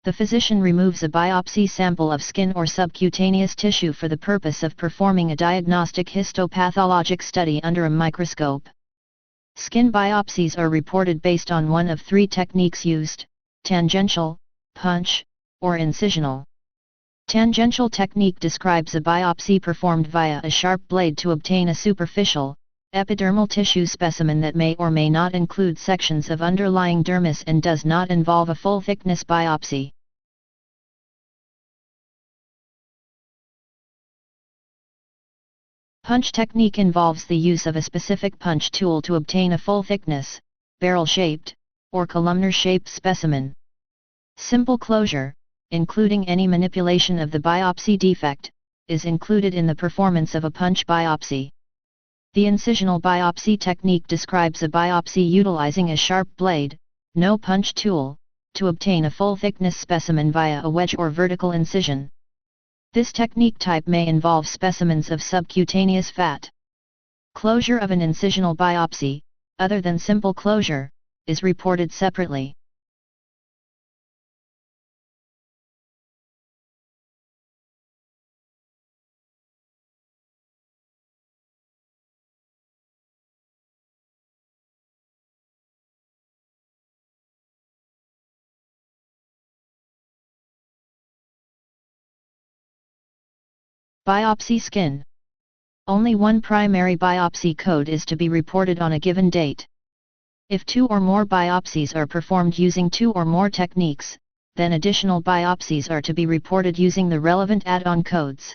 The physician removes a biopsy sample of skin or subcutaneous tissue for the purpose of performing a diagnostic histopathologic study under a microscope. Skin biopsies are reported based on one of three techniques used: tangential, punch, or incisional. Tangential technique describes a biopsy performed via a sharp blade to obtain a superficial, epidermal tissue specimen that may or may not include sections of underlying dermis and does not involve a full-thickness biopsy. Punch technique involves the use of a specific punch tool to obtain a full-thickness, barrel-shaped, or columnar-shaped specimen. Simple closure, including any manipulation of the biopsy defect, is included in the performance of a punch biopsy. The incisional biopsy technique describes a biopsy utilizing a sharp blade, no punch tool, to obtain a full-thickness specimen via a wedge or vertical incision. This technique type may involve specimens of subcutaneous fat. Closure of an incisional biopsy, other than simple closure, is reported separately. Biopsy skin. Only one primary biopsy code is to be reported on a given date. If two or more biopsies are performed using two or more techniques, then additional biopsies are to be reported using the relevant add-on codes.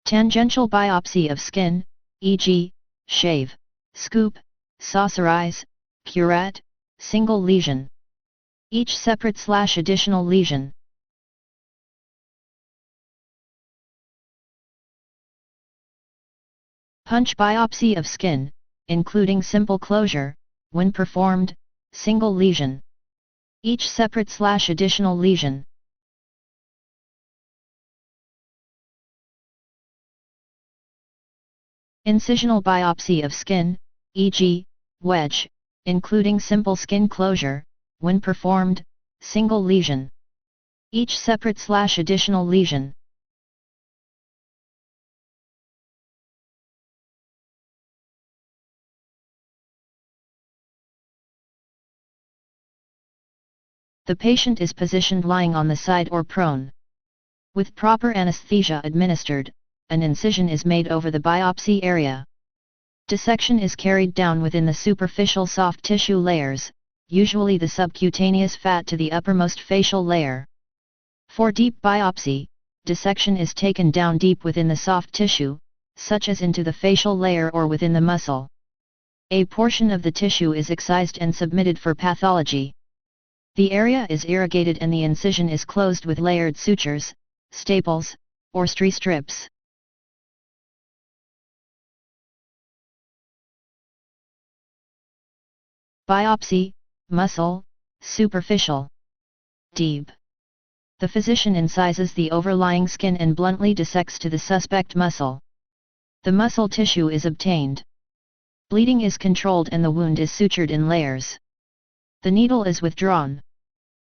Tangential biopsy of skin, e.g., shave, scoop, saucerize, curette, single lesion. Each separate/additional lesion. Punch biopsy of skin, including simple closure, when performed, single lesion. Each separate/additional lesion. Incisional biopsy of skin, e.g., wedge, including simple skin closure, when performed, single lesion. Each separate/additional lesion. The patient is positioned lying on the side or prone. With proper anesthesia administered, an incision is made over the biopsy area. Dissection is carried down within the superficial soft tissue layers, usually the subcutaneous fat to the uppermost facial layer. For deep biopsy, dissection is taken down deep within the soft tissue, such as into the facial layer or within the muscle. A portion of the tissue is excised and submitted for pathology. The area is irrigated and the incision is closed with layered sutures, staples, or strips. Biopsy, muscle, superficial. Deep. The physician incises the overlying skin and bluntly dissects to the suspect muscle. The muscle tissue is obtained. Bleeding is controlled and the wound is sutured in layers. The needle is withdrawn.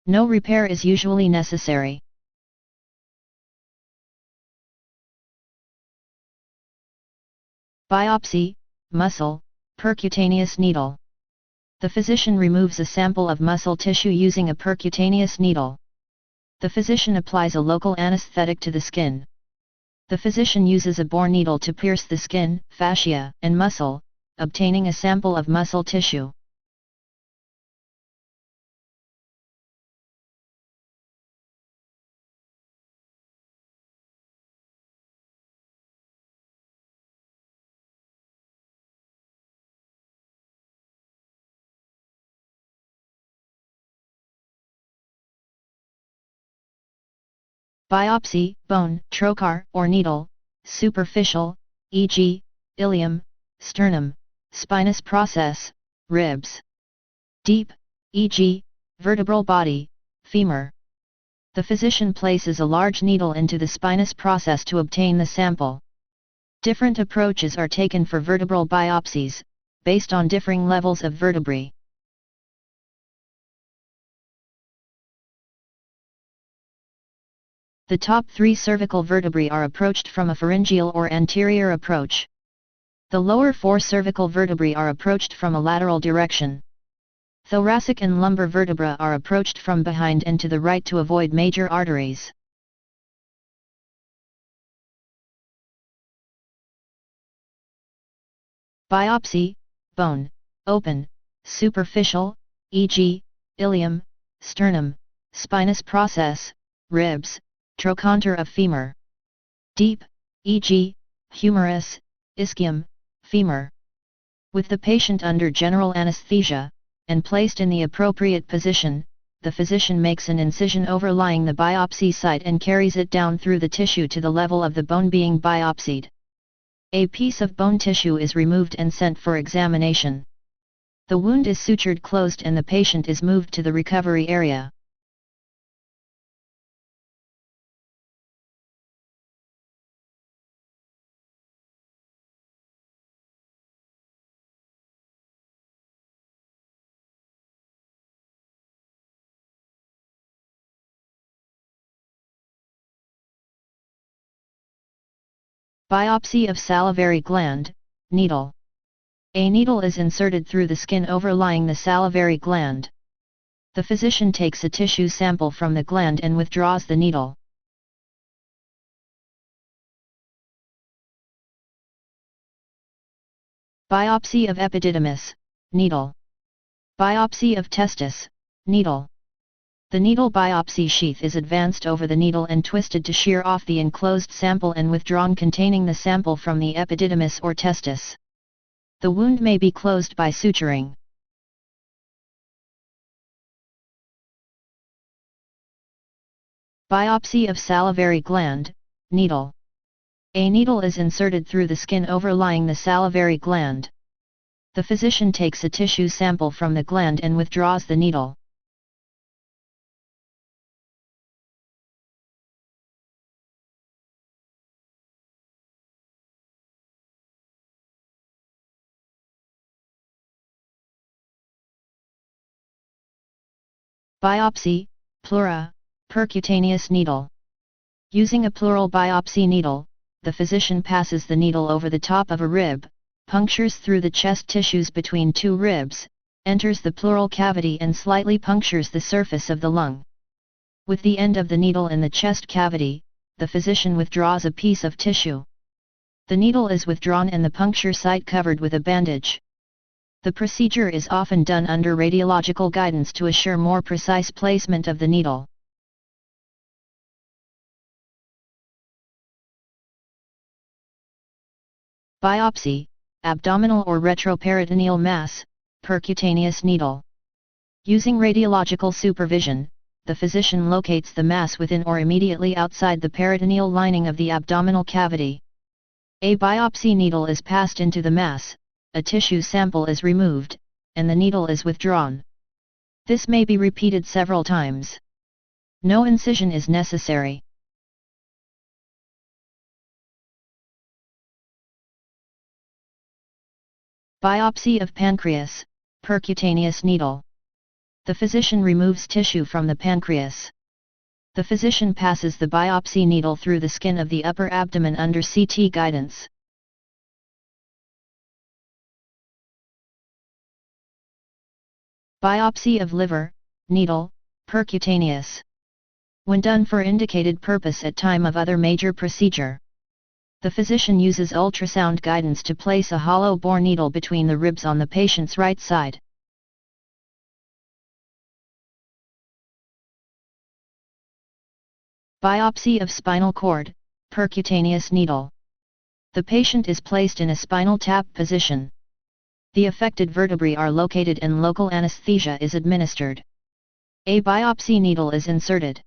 No repair is usually necessary. Biopsy, muscle, percutaneous needle. The physician removes a sample of muscle tissue using a percutaneous needle. The physician applies a local anesthetic to the skin. The physician uses a bore needle to pierce the skin, fascia, and muscle, obtaining a sample of muscle tissue. Biopsy, bone, trocar, or needle, superficial, e.g., ilium, sternum, spinous process, ribs. Deep, e.g., vertebral body, femur. The physician places a large needle into the spinous process to obtain the sample. Different approaches are taken for vertebral biopsies, based on differing levels of vertebrae. The top 3 cervical vertebrae are approached from a pharyngeal or anterior approach. The lower 4 cervical vertebrae are approached from a lateral direction. Thoracic and lumbar vertebrae are approached from behind and to the right to avoid major arteries. Biopsy, bone, open, superficial, e.g., ilium, sternum, spinous process, ribs, trochanter of femur. Deep, e.g., humerus, ischium, femur. With the patient under general anesthesia, and placed in the appropriate position, the physician makes an incision overlying the biopsy site and carries it down through the tissue to the level of the bone being biopsied. A piece of bone tissue is removed and sent for examination. The wound is sutured closed and the patient is moved to the recovery area. Biopsy of salivary gland, needle. A needle is inserted through the skin overlying the salivary gland. The physician takes a tissue sample from the gland and withdraws the needle. Biopsy of epididymis, needle. Biopsy of testis, needle. The needle biopsy sheath is advanced over the needle and twisted to shear off the enclosed sample and withdrawn containing the sample from the epididymis or testis. The wound may be closed by suturing. Biopsy of salivary gland, needle. A needle is inserted through the skin overlying the salivary gland. The physician takes a tissue sample from the gland and withdraws the needle. Biopsy, pleura, percutaneous needle. Using a pleural biopsy needle, the physician passes the needle over the top of a rib, punctures through the chest tissues between 2 ribs, enters the pleural cavity and slightly punctures the surface of the lung. With the end of the needle in the chest cavity, the physician withdraws a piece of tissue. The needle is withdrawn and the puncture site covered with a bandage. The procedure is often done under radiological guidance to assure more precise placement of the needle. Biopsy, abdominal or retroperitoneal mass, percutaneous needle. Using radiological supervision, the physician locates the mass within or immediately outside the peritoneal lining of the abdominal cavity. A biopsy needle is passed into the mass, a tissue sample is removed, and the needle is withdrawn. This may be repeated several times. No incision is necessary. Biopsy of pancreas, percutaneous needle. The physician removes tissue from the pancreas. The physician passes the biopsy needle through the skin of the upper abdomen under CT guidance. Biopsy of liver, needle, percutaneous. When done for indicated purpose at time of other major procedure, the physician uses ultrasound guidance to place a hollow bore needle between the ribs on the patient's right side. Biopsy of spinal cord, percutaneous needle. The patient is placed in a spinal tap position. The affected vertebrae are located and local anesthesia is administered. A biopsy needle is inserted.